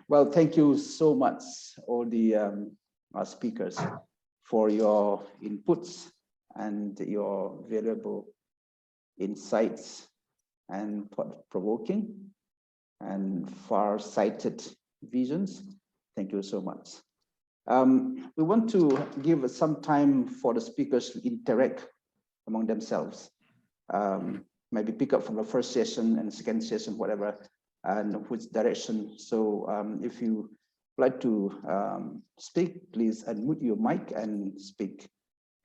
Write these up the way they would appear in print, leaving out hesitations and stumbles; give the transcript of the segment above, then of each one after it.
Well, thank you so much, all the our speakers, for your inputs and your valuable insights and thought-provoking and far-sighted visions. Thank you so much. We want to give some time for the speakers to interact among themselves. Maybe pick up from the first session and second session, whatever, and which direction. So if you like to speak, please unmute your mic and speak.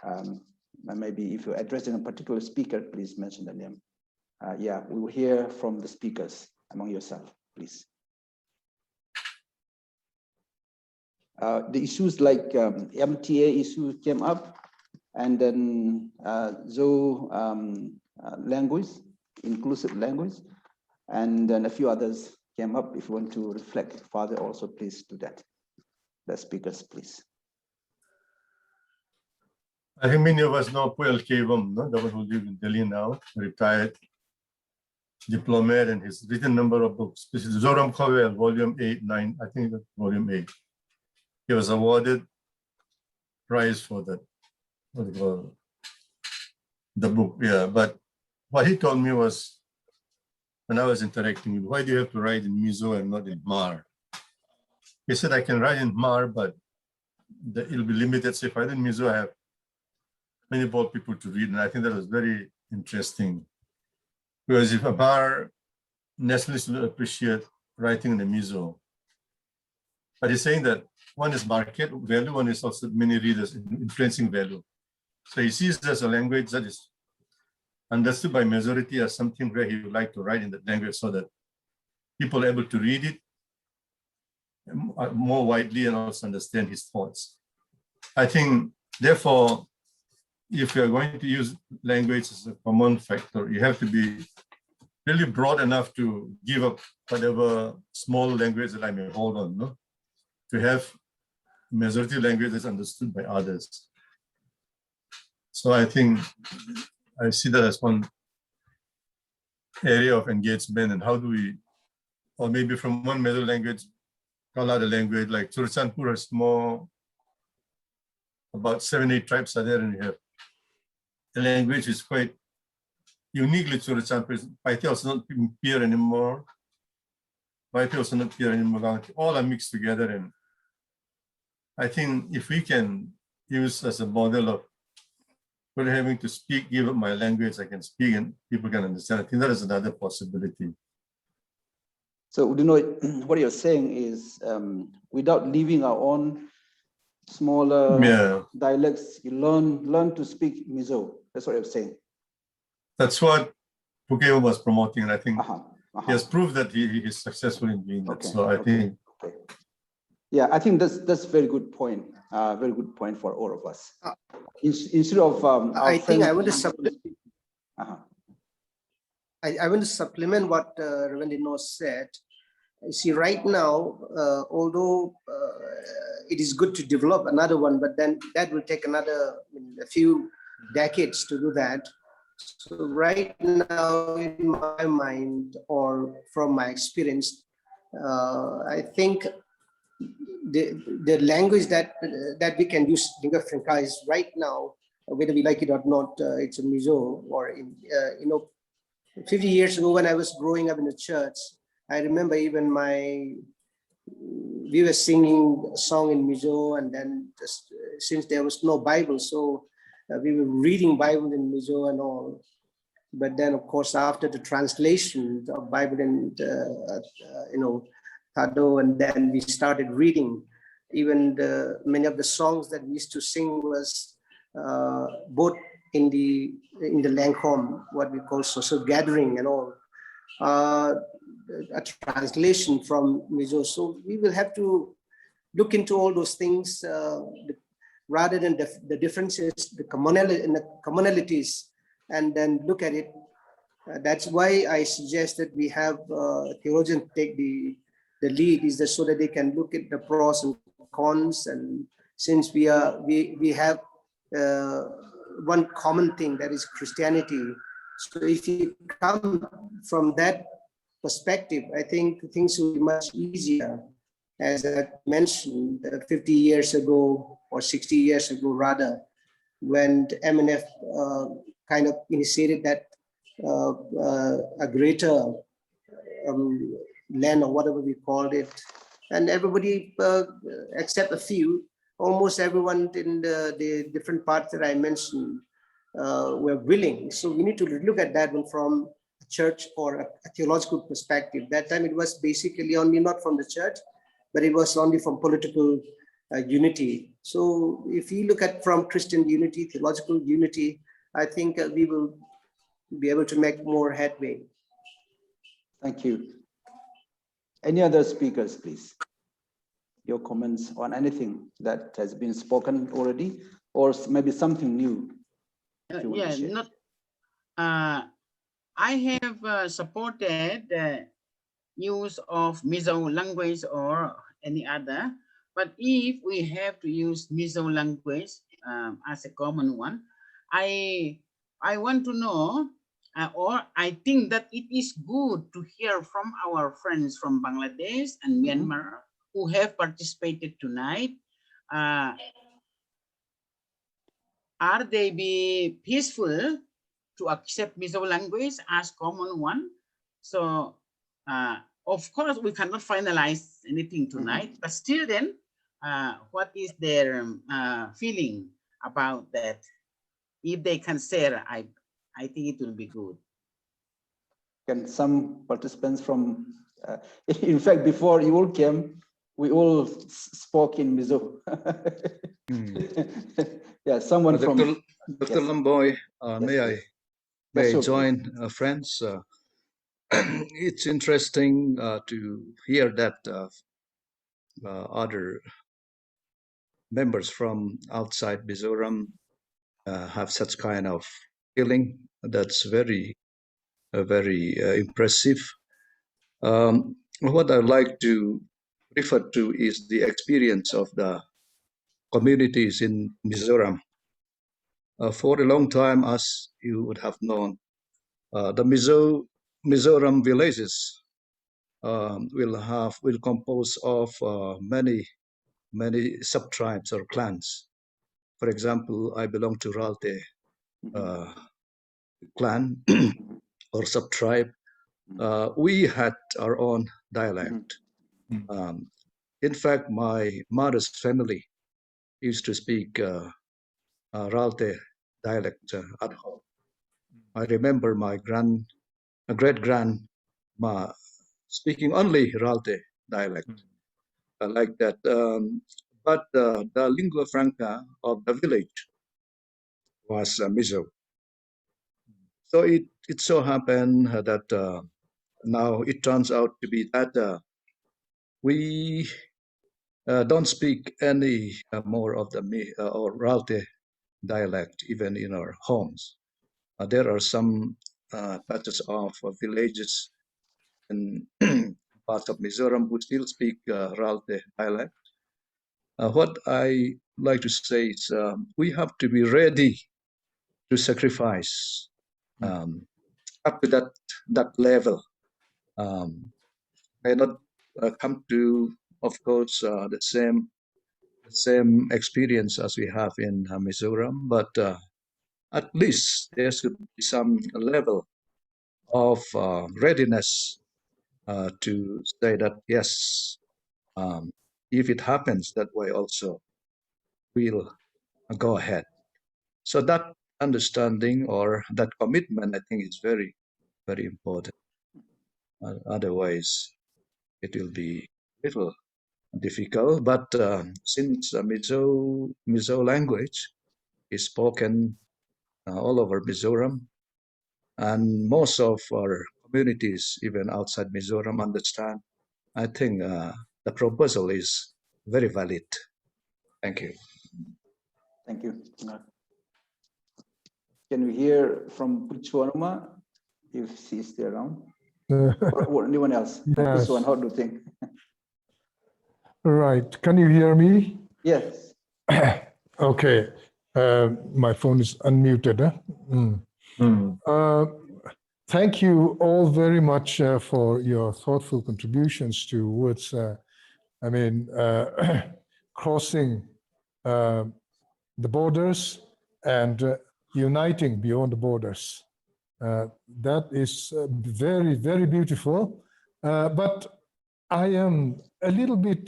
And maybe if you're addressing a particular speaker, please mention the name. Yeah, we will hear from the speakers among yourself, please. The issues like MTA issue came up, and then language, inclusive language, and then a few others came up. If you want to reflect further also, please do that. The speakers, please. I think many of us know Puel Kevam, no? The one who lives in Delhi now, retired diplomat, and he's written a number of books. This is Zoram Khowel, volume 8, 9, I think that's volume 8. He was awarded prize for that, what do you call it? The book, yeah. But what he told me was, when I was interacting with, why do you have to write in Mizo and not in Mar? He said, I can write in Mar, but it'll be limited. So if I write in Mizo, I have many more people to read. And I think that was very interesting. Because if a Mar nationalists will appreciate writing in the Mizo, but he's saying that one is market value, one is also many readers influencing value. So he sees this as a language that is understood by majority as something where he would like to write in that language so that people are able to read it more widely and also understand his thoughts. I think, therefore, if you are going to use language as a common factor, you have to be really broad enough to give up whatever small language that I may hold on, no? To have majority language that's understood by others. So I think I see that as one area of engagement, and how do we, or maybe from one major language, call out a language like Churachandpur has more, about 7, 8 tribes are there, and we have the language is quite uniquely Churachandpur. Paiti also not appear anymore. Paiti also not appear anymore. All are mixed together, and I think if we can use as a model of not having to speak, give up my language, I can speak and people can understand. I think that is another possibility. So, Dino, what you're saying is without leaving our own smaller dialects, you learn to speak Mizo. That's what you're saying. That's what Pukeo was promoting, and I think he has proved that he is successful in doing that. Okay. So I think. Okay. Yeah, I think that's a very good point. Very good point for all of us. Instead of I think I want to supplement. I want to supplement what Reverend Dino said. You see, right now, although it is good to develop another one, but then that will take a few decades to do that. So right now, in my mind, or from my experience, I think the language that we can use, lingua franca, is right now, whether we like it or not, it's a Mizo. Or in 50 years ago when I was growing up in the church, I remember even we were singing a song in Mizo, and then since there was no Bible, so we were reading Bible in Mizo and all. But then, of course, after the translation of Bible in Thado, and then we started reading. Even many of the songs that we used to sing was both in the Langhom, what we call social gathering and all, a translation from Mizo. So we will have to look into all those things rather than the differences, the commonalities, and then look at it. That's why I suggest that we have theologians take the lead, is that so that they can look at the pros and cons. And since we have one common thing, that is Christianity. So if you come from that perspective, I think things will be much easier. As I mentioned, 50 years ago or 60 years ago rather, when the MNF kind of initiated that a greater land or whatever we called it, and everybody except a few, almost everyone in the different parts that I mentioned were willing. So we need to look at that one from a church or a theological perspective. That time it was basically only not from the church, but it was only from political unity. So if you look at from Christian unity, theological unity, I think we will be able to make more headway. Thank you. Any other speakers, please? Your comments on anything that has been spoken already, or maybe something new? I have supported the use of Mizo language or any other, but if we have to use Mizo language as a common one, I want to know, or I think that it is good to hear from our friends from Bangladesh and Myanmar who have participated tonight. Are they be peaceful to accept Mizo language as common one? So of course we cannot finalize anything tonight, but still then what is their feeling about that? If they can share, I think it will be good. Can some participants from, in fact, before you all came, we all spoke in Mizo. Yeah, someone from Dr. Lamboi, may I sure, join friends? It's interesting to hear that other members from outside Mizoram have such kind of feeling. That's very impressive. What I'd like to refer to is the experience of the communities in Mizoram. For a long time, as you would have known, the Mizoram villages will compose of many sub-tribes or clans. For example, I belong to Ralte clan or sub-tribe. We had our own dialect. In fact, my mother's family used to speak Ralte dialect at home. I remember my great-grandma speaking only Ralte dialect like that. But the lingua franca of the village was Mizo. So it so happened that now it turns out to be that we don't speak any more of the or Ralte dialect even in our homes. There are some patches of villages in parts of Mizoram who still speak Ralte dialect. What I like to say is we have to be ready to sacrifice up to that level. May not come to, of course, the same experience as we have in Mizoram, but at least there should be some level of readiness to say that yes, if it happens that way also, we'll go ahead. So that understanding or that commitment, I think, is very, very important. Otherwise, it will be a little difficult. But since Mizo language is spoken all over Mizoram, and most of our communities, even outside Mizoram, understand, I think the proposal is very valid. Thank you. Thank you. Can we hear from Vanlalchhuanawma if she's still around? Or anyone else? Yes. This one, how do you think? Right. Can you hear me? Yes. Okay. My phone is unmuted. thank you all very much for your thoughtful contributions towards, crossing the borders and uniting beyond the borders. That is very, very beautiful. But I am a little bit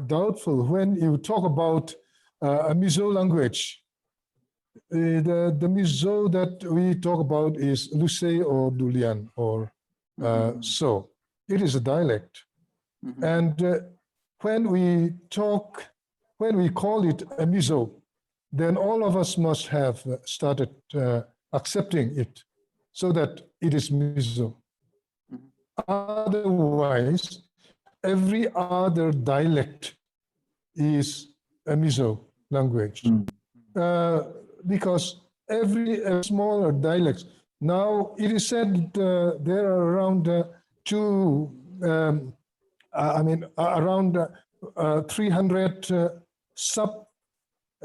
doubtful when you talk about a Mizo language. The Mizo that we talk about is Lusei or Dulian or so. It is a dialect. And when we call it a Mizo, then all of us must have started accepting it so that it is Mizo. Otherwise, every other dialect is a Mizo language. Because every smaller dialects, now it is said there are around around 300 sub-Mar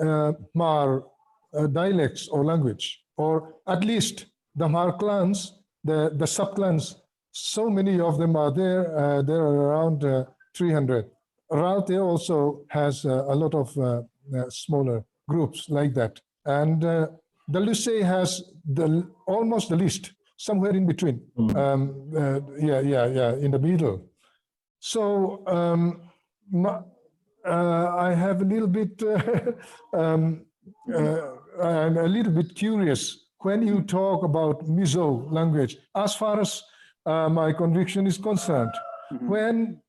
dialects or language, or at least the Mar clans, the sub-clans, so many of them are there. There are around 300. Ralte also has a lot of smaller groups like that. And the Lusei has almost the least, somewhere in between. In the middle. So I have a little bit, I'm a little bit curious when you talk about Mizo language, as far as my conviction is concerned, when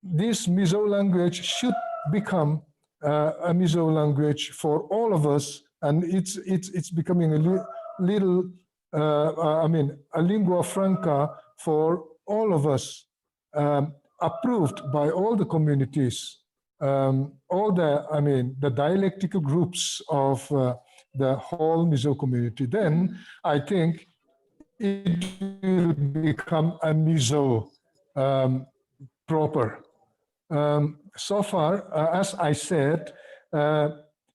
this Mizo language should become a Mizo language for all of us, and it's becoming a little, a lingua franca for all of us, approved by all the communities, all the dialectical groups of the whole Mizo community, then I think it will become a Mizo proper. So far, as I said,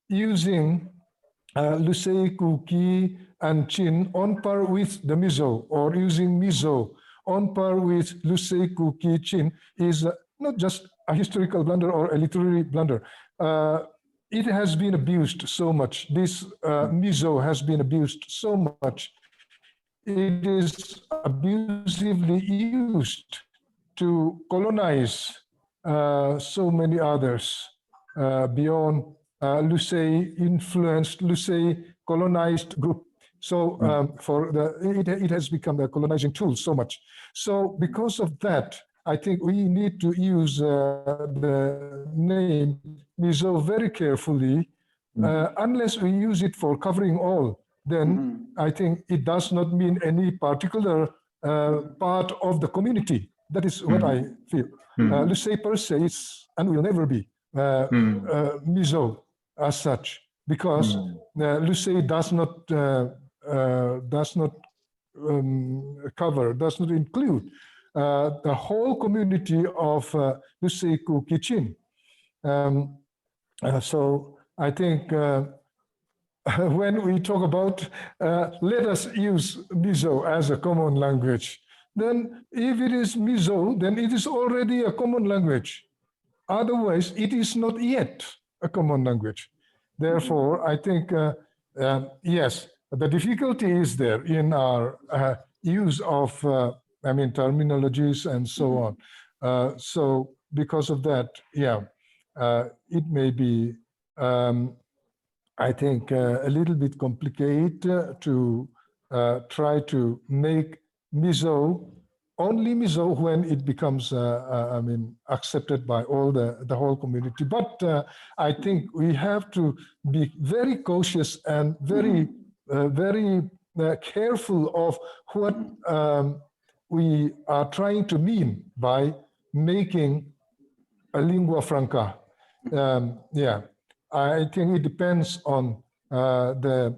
using Lusei, Kuki, and Chin on par with the Mizo, or using Mizo on par with Lusei, Kuki, Chin is not just a historical blunder or a literary blunder. It has been abused so much. This Mizo has been abused so much. It is abusively used to colonize so many others beyond Lusei influenced, Lusei colonized group. So it has become a colonizing tool so much. So because of that, I think we need to use the name Mizo very carefully. Unless we use it for covering all, then I think it does not mean any particular part of the community. That is what I feel. Lusei per se is and will never be Mizo as such, because Lusei does not cover, does not include the whole community of Lusei Kuki Chin. So I think when we talk about let us use Mizo as a common language, then if it is Mizo, then it is already a common language. Otherwise, it is not yet a common language. Therefore, I think, yes, the difficulty is there in our use of, terminologies and so on. So because of that, it may be, I think, a little bit complicated to try to make Mizo only Mizo when it becomes, accepted by all the whole community. But I think we have to be very cautious and very, very careful of what we are trying to mean by making a lingua franca. I think it depends on the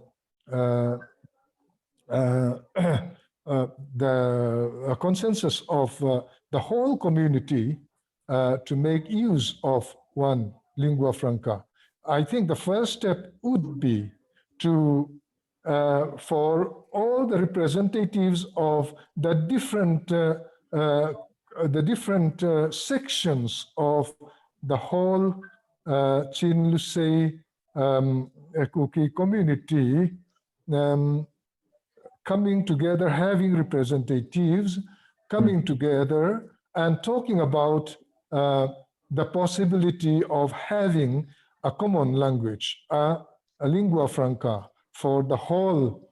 consensus of the whole community to make use of one lingua franca. I think the first step would be to for all the representatives of the different sections of the whole Chin Lusei Kuki community coming together, having representatives coming together and talking about the possibility of having a common language, a lingua franca for the whole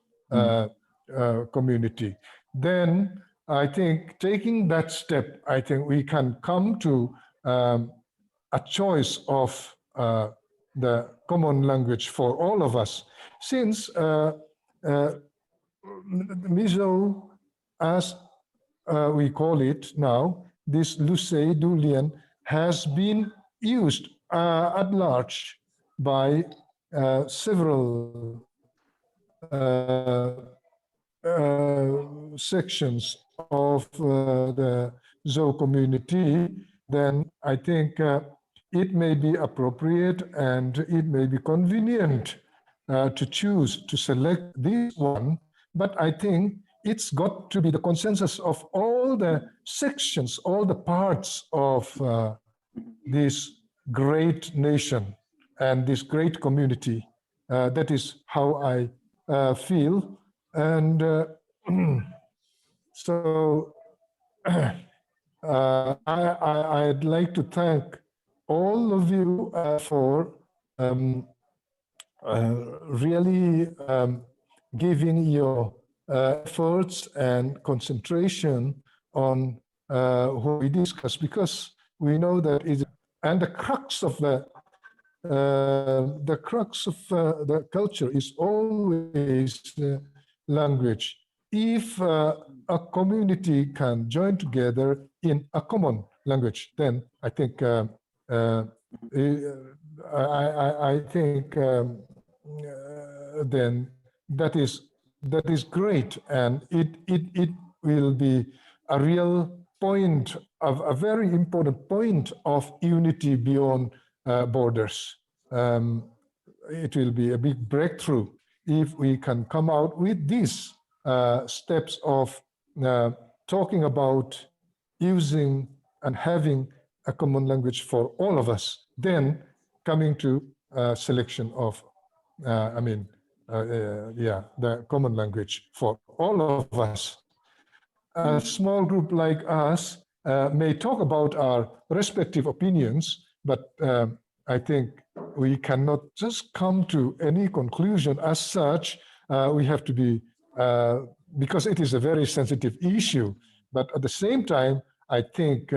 community. Then I think taking that step, I think we can come to a choice of the common language for all of us. Since Mizo, as we call it now, this Lusei Dulian has been used at large by several sections of the Zo community, then I think it may be appropriate and it may be convenient to choose to select this one, but I think it's got to be the consensus of all the sections, all the parts of this great nation and this great community. That is how I feel. And so I'd like to thank all of you for really giving your efforts and concentration on what we discuss, because we know that and the crux of the culture is always language. If a community can join together in a common language, then I think then that is great, and it will be a real point of a very important point of unity beyond borders. It will be a big breakthrough if we can come out with these steps of talking about using and having a common language for all of us, then coming to selection of, the common language for all of us. A small group like us may talk about our respective opinions, but I think we cannot just come to any conclusion as such. We have to be, because it is a very sensitive issue, but at the same time, I think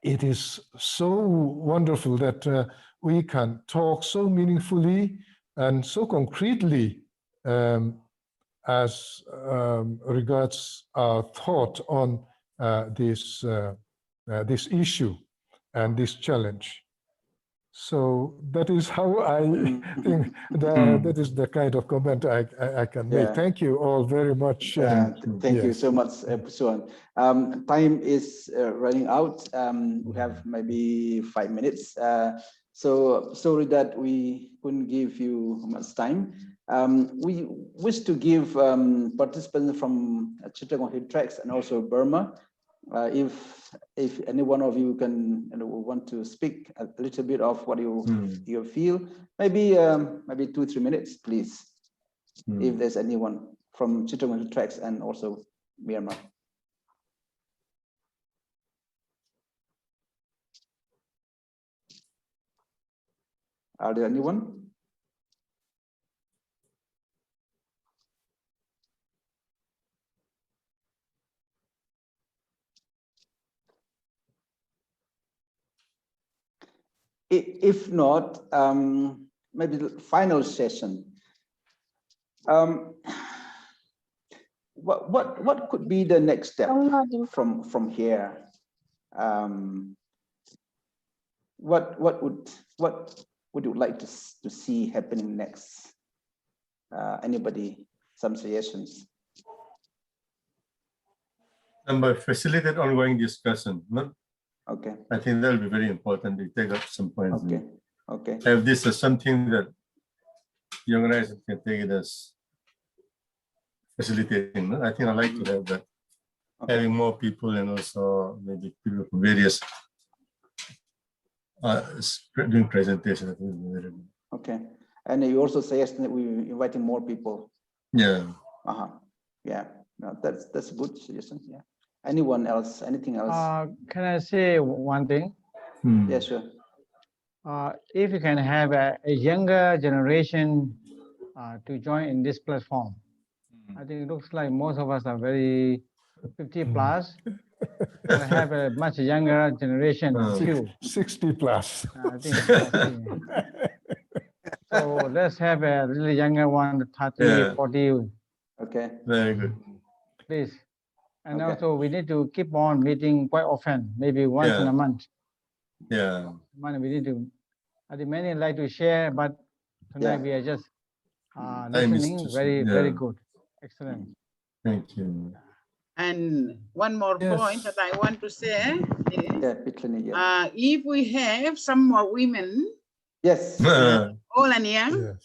it is so wonderful that we can talk so meaningfully and so concretely as regards our thought on this issue and this challenge. So that is how I think that is the kind of comment I can make. Thank you all very much. Thank you so much, Pusuan. Time is running out. We have maybe 5 minutes. So sorry that we couldn't give you much time. We wish to give participants from Chittagong tracks and also Burma, if any one of you can want to speak a little bit of what you feel, maybe 2-3 minutes, please, if there's anyone from Chittagong tracks and also Myanmar. Are there anyone? If not, maybe the final session. What could be the next step from here? What would you like to see happening next? Anybody? Some suggestions? And by facilitate ongoing discussion, Okay. I think that will be very important to take up some points. Okay. Okay. have this as something that the organization can take it as facilitating. No? I think I like to have that. Okay. Having more people and also maybe people from various doing presentation. I think is very good. Okay. And you also suggest that we inviting more people. Yeah. Yeah. No, that's a good suggestion. Yeah. Anyone else? Anything else? Can I say one thing? Yeah, sure. If you can have a younger generation to join in this platform, I think it looks like most of us are very 50 plus. To have a much younger generation too. 60 plus. I think so. Let's have a really younger one, 30, Yeah. 40. Okay. Very good. Please. And Okay. also we need to keep on meeting quite often, maybe once in a month. Yeah. We need to, I think many like to share, but tonight we are just listening. Very good. Excellent. Thank you. And one more point that I want to say is, if we have some more women, yes, old and young,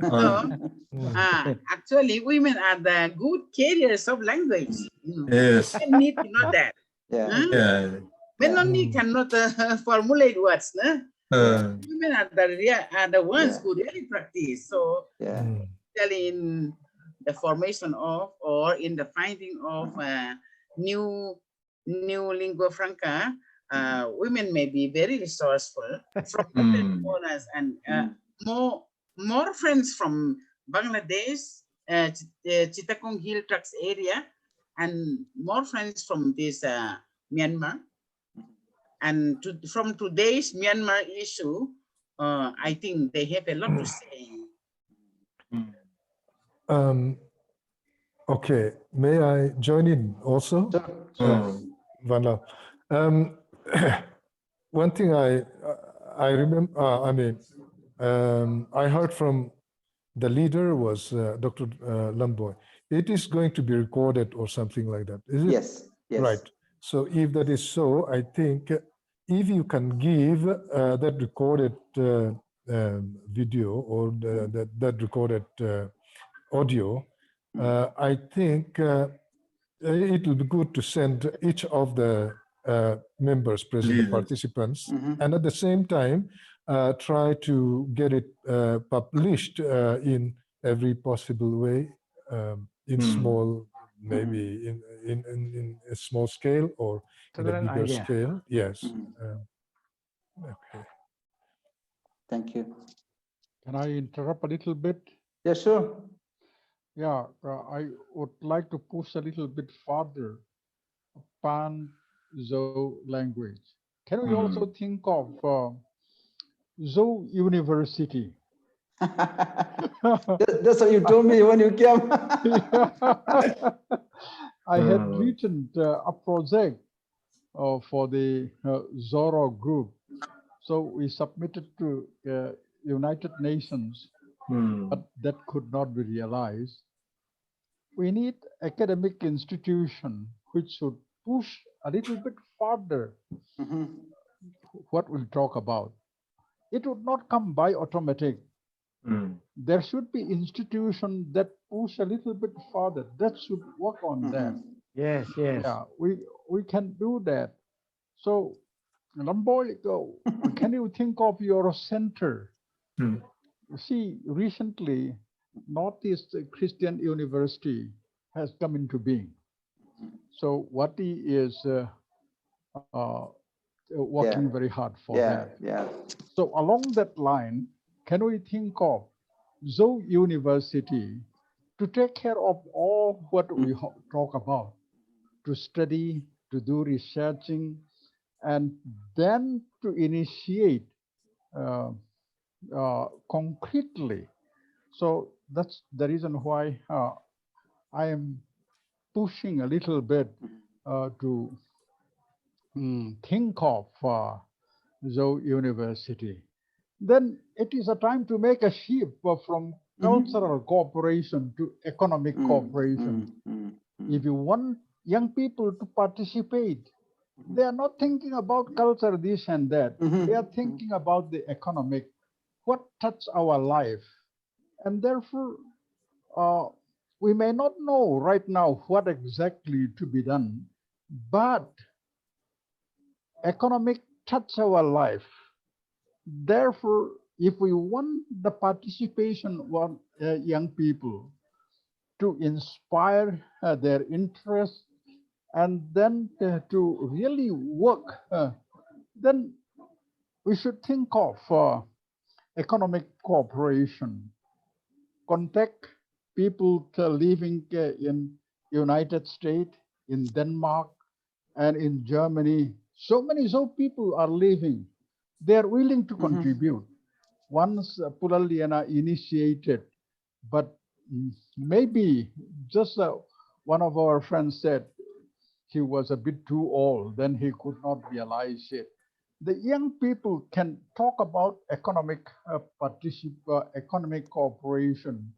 so actually women are the good carriers of language. Yes. Men need to know that. Men only cannot formulate words. Women are the ones who really practice. So in the formation of or in the finding of new lingua franca, women may be very resourceful from owners and more friends from Bangladesh, Chittagong Hill Tracts area, and more friends from this Myanmar. And from today's Myanmar issue, I think they have a lot to say. Okay, may I join in also? Vanla. One thing I remember, I heard from the leader was Dr. Lamboi. It is going to be recorded or something like that, is it? Yes, yes. Right. So if that is so, I think if you can give that recorded video or that recorded audio, I think it would be good to send each of the members present, the participants, and at the same time, try to get it published in every possible way, in small, maybe in a small scale or in a bigger scale. Yes. Okay. Thank you. Can I interrupt a little bit? Yeah, sure. Yeah, I would like to push a little bit further Pan-Zo language. Can we also think of Zo University? That's what you told me when you came. I had written a project for the Zoro group. So we submitted to United Nations, but that could not be realized. We need academic institution which should push a little bit further what we'll talk about. It would not come by automatic. There should be institutions that push a little bit further. That should work on that. Yes, yes. Yeah, we can do that. So, Lamboi, can you think of your center? You see, recently, Northeast Christian University has come into being. So Wati is working very hard for that. So along that line, can we think of Zo University to take care of all what we talk about, to study, to do researching, and then to initiate concretely. So that's the reason why I am pushing a little bit to think of Zo University. Then it is a time to make a shift from cultural cooperation to economic cooperation. If you want young people to participate They are not thinking about culture, this and that. They are thinking about the economic, what touch our life. And therefore, we may not know right now what exactly to be done, but economic touch our life. Therefore, if we want the participation of young people to inspire their interest and then to really work, then we should think of economic cooperation, contact people living in United States, in Denmark, and in Germany. So many people are living. They are willing to contribute. Once Puraliana initiated, but maybe just one of our friends said he was a bit too old, then he could not realize it. The young people can talk about economic economic cooperation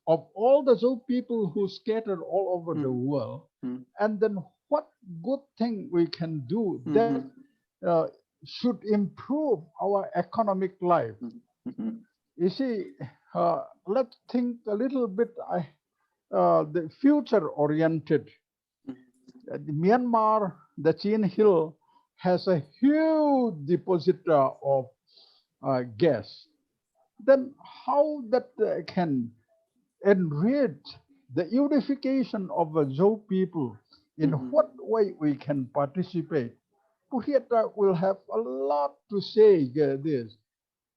of all the people who scattered all over the world, and then what good thing we can do that should improve our economic life. You see, let's think a little bit the future-oriented. Myanmar, the Chin Hill, has a huge deposit of gas. Then how that can enrich the unification of the Zhou people? In what way we can participate? Puhieta will have a lot to say this.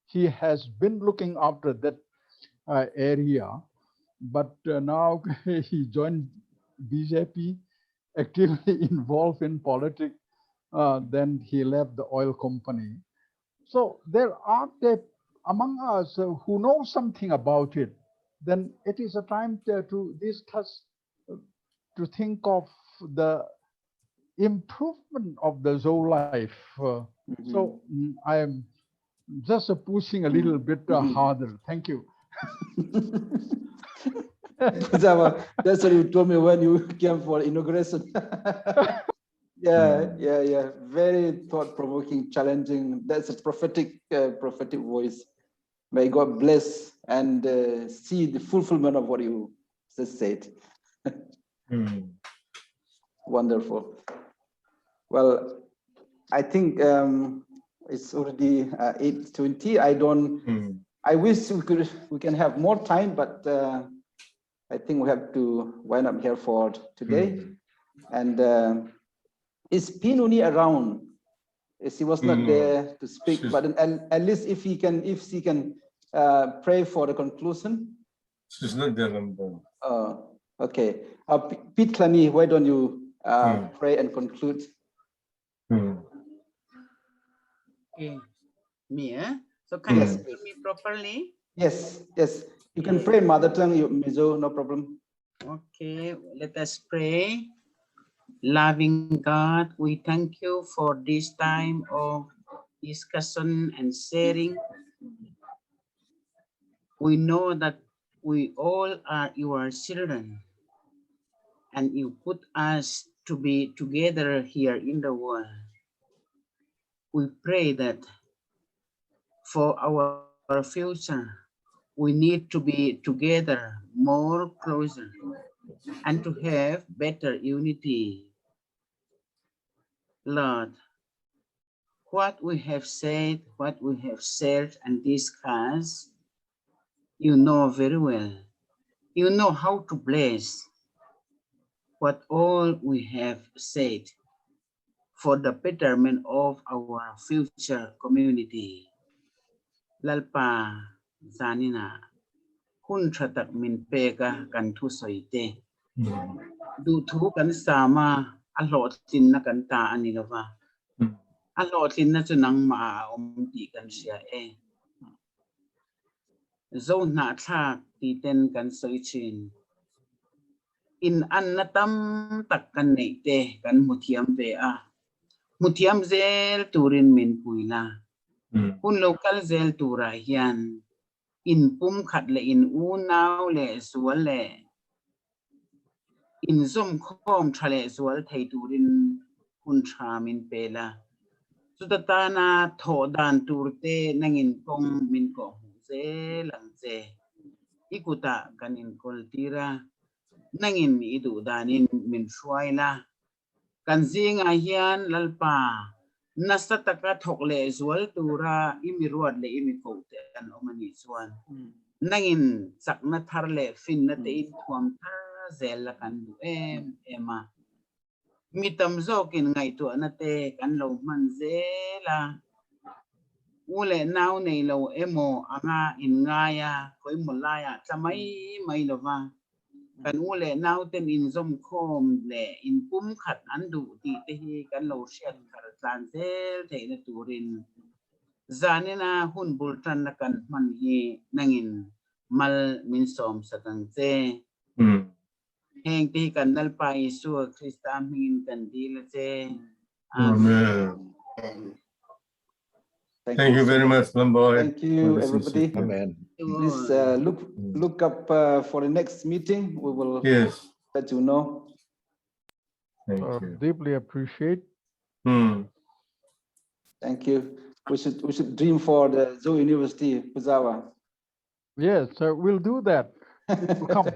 He has been looking after that area, but now he joined BJP, actively involved in politics. Then he left the oil company. So there are among us who know something about it. Then it is a time to discuss, to think of the improvement of the Zhou life. So I am just pushing a little bit harder. Thank you. That's what you told me when you came for inauguration. Yeah. Very thought-provoking, challenging. That's a prophetic voice. May God bless and see the fulfillment of what you just said. Wonderful. Well, I think it's already 8:20. I wish we can have more time, but I think we have to wind up here for today. And is Hnuni around? She was not there to speak, but at least if she can pray for the conclusion. She's not there, Lamboi. Okay. Thani, why don't you pray and conclude? Okay. Me, So can you hear me properly? Yes. You can pray in mother tongue, Mizo, no problem. Okay, let us pray. Loving God, we thank you for this time of discussion and sharing. We know that we all are your children, and you put us to be together here in the world. We pray that for our future, we need to be together more closer and to have better unity. Lord, what we have said, what we have shared and discussed, you know very well. You know how to bless what all we have said for the betterment of our future community. Lalpa zanina hun tratak min pega kan thu soite. Du thu kan sama alot tin na kan ta anilova. Alot tin na chunang ma ti kan sia Zo na thak ti ten kan soichin. In annatam tak kan neite kan mutiam ve Mutiam zel turin min puila. Kun local zel tura hian. In pum khat le in unaw le sual le. In zom khom thale sual thai turin hun min pela sutatana tho dan turte nangin kong min ko se lang se ikuta kanin koltira nangin idu danin min shuaila kan zinga hian lalpa nasataka thokle zual tura imiruat le imikote an omani chuan nangin sakna tharle fin na te in thuam tha zel la kan du ema mitam zokin ngai tu na te kan lo man zela ule nau nei lo emo anga in ngaya koi mulaya tamai mai lova kan ule nau ten in zom khom le in pum khat an du ti te hi kan lo shet khar tlan zel te na turin zanina hun bultan na kan man hi nangin mal min som sakang che heng ti kan nal pa isu krista min kan dil che Amen. Thank you very much, Lamboi. Thank you, everybody. Amen. Please look up for the next meeting. We will let you know. Thank you. Deeply appreciate. Thank you. We should dream for the Zoo University, Puzawa. Yes, we'll do that. Come.